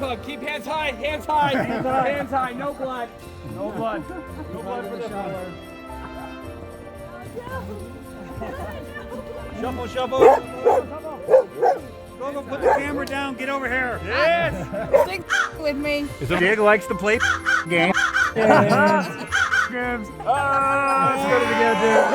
club. Keep hands high, hands high, hands high. No blood. No blood. No blood for this one. Shuffle, shuffle. Go, put the camera down. Get over here. Yes. Stick with me. Jig likes to play game. Games. Oh, it's good to be good, dude.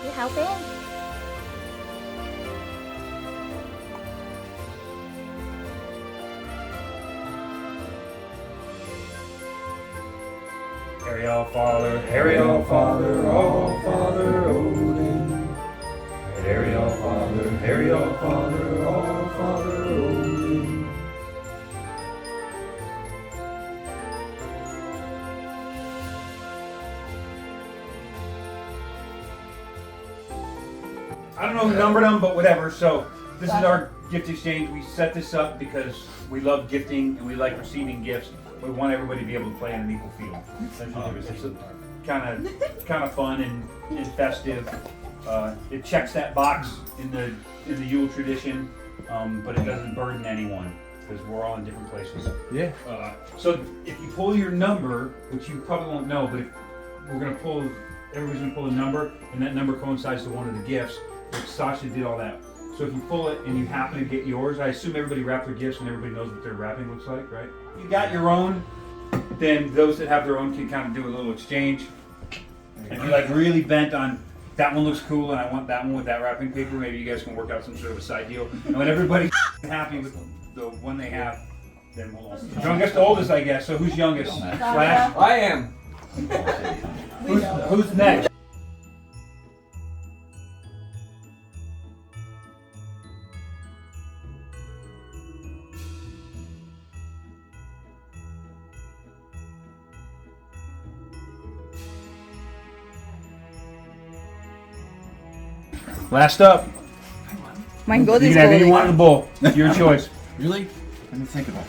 You helping? Harry all father, Harry all father Odin. Harry all father, Harry all father Odin. I don't know who numbered them, but whatever. So this is our gift exchange. We set this up because we love gifting and we like receiving gifts. We want everybody to be able to play in an equal field. It's kind of fun and festive. It checks that box in the Yule tradition, but it doesn't burden anyone because we're all in different places. Yeah. So if you pull your number, which you probably won't know, but everybody's gonna pull a number, and that number coincides to one of the gifts. Which Sasha did all that. So if you pull it and you happen to get yours, I assume everybody wrapped their gifts and everybody knows what their wrapping looks like, right? If you got your own, then those that have their own can kind of do a little exchange. If you're like really bent on that one looks cool and I want that one with that wrapping paper, maybe you guys can work out some sort of a side deal. And when everybody's happy with the one they have, then we'll all. Youngest to oldest, I guess. So who's youngest? Slash? I am. Who's next? Last up. Mein Gott, You ist can have any golden. one in the bowl. It's your choice. Really? Let me think about it.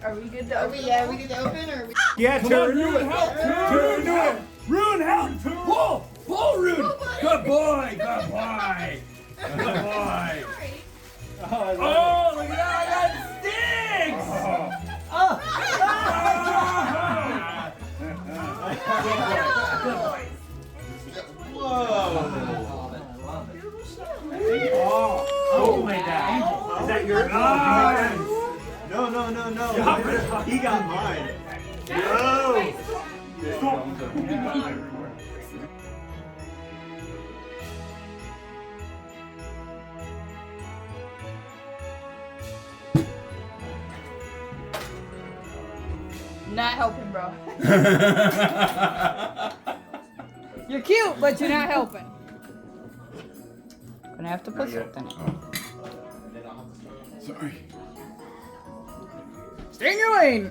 Are we good to open? Yeah, we did open or we... Yeah, turn Rune, help! Turn into it! Rune, help! Pull! Pull, Rune! Good boy! Good boy! Good boy! Oh, look at that! I got sticks! Oh my God. Is that yours? No. He got mine. No. Not helping, bro. You're cute, but you're not helping. Gonna have to put something in. Sorry. Stay in your lane.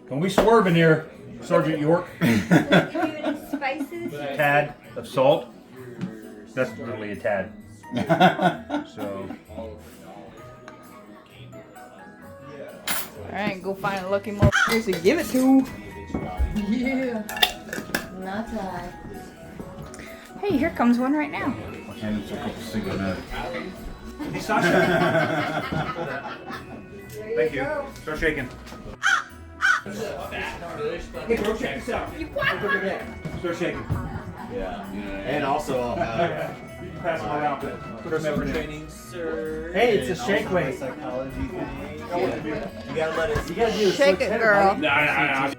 Can we swerve in here, Sergeant York? Spices? A tad of salt. That's literally a tad. So. Alright, go find a lucky motherfuckers to give it to. Yeah. Not that. Hey, here comes one right now. And it's a couple single nuts. Hey, Sasha. Thank you. Start shaking. Hey, bro, check this out. Start shaking. Yeah. And also I'll have... You can pass them around. Put them over there. training, sir. Hey, it's a And shake also weight. Psychology thing. Yeah. You gotta let it. You gotta do a Shake switch it, head, girl. buddy. Nah.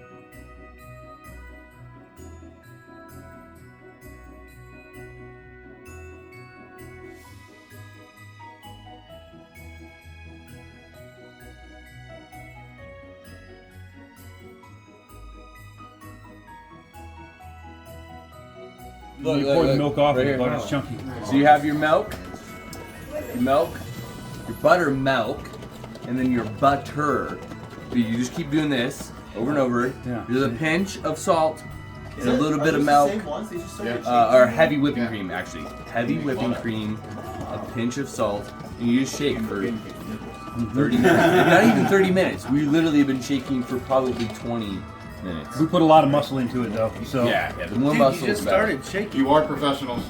Look, You look, pour the look. milk off Right and the here. butter's chunky. So you have your milk, your buttermilk, and then your butter. You just keep doing this over and over. Yeah. There's a pinch of salt and a little Are bit of those the milk, same ones? They just started or heavy whipping cream actually. Heavy whipping cream, a pinch of salt, and you just shake for 30 minutes. Not even 30 minutes. We literally have been shaking for probably 20 minutes. We put a lot of muscle into it though. So Yeah, the more Dude, muscle, you just the better. started shaking. You are professionals.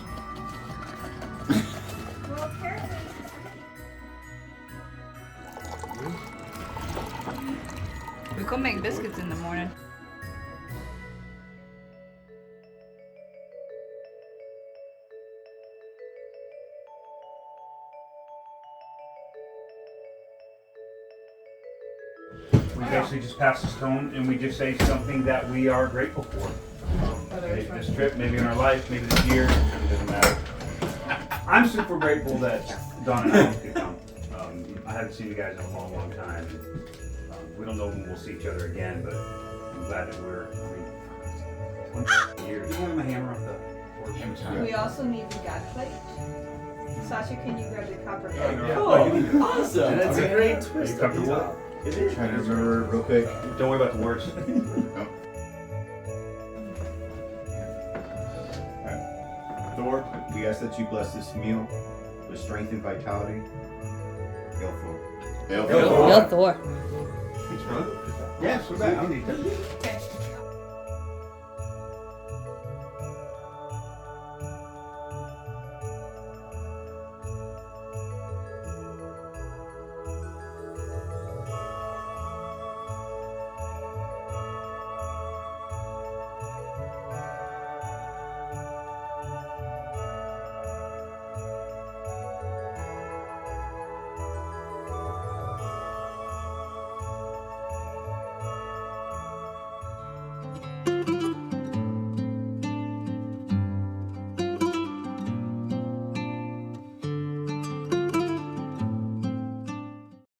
We could make biscuits in the morning. we basically just pass the stone and we just say something that we are grateful for. Maybe this trip, maybe in our life, maybe this year, it doesn't matter. I'm super grateful that Don and I could come. I haven't seen you guys in a long, long time. We don't know when we'll see each other again, but I'm glad that we're, 20 years. You want my hammer off the board? We also need the god plate. Sasha, can you grab the copper plate? Oh, awesome. That's a great twist. Are you comfortable? Is it? Trying to remember real quick. Don't worry about the words. Þórr, we ask that you bless this meal with strength and vitality. Hail Thórr. Yo, Thor. Yes, we're back.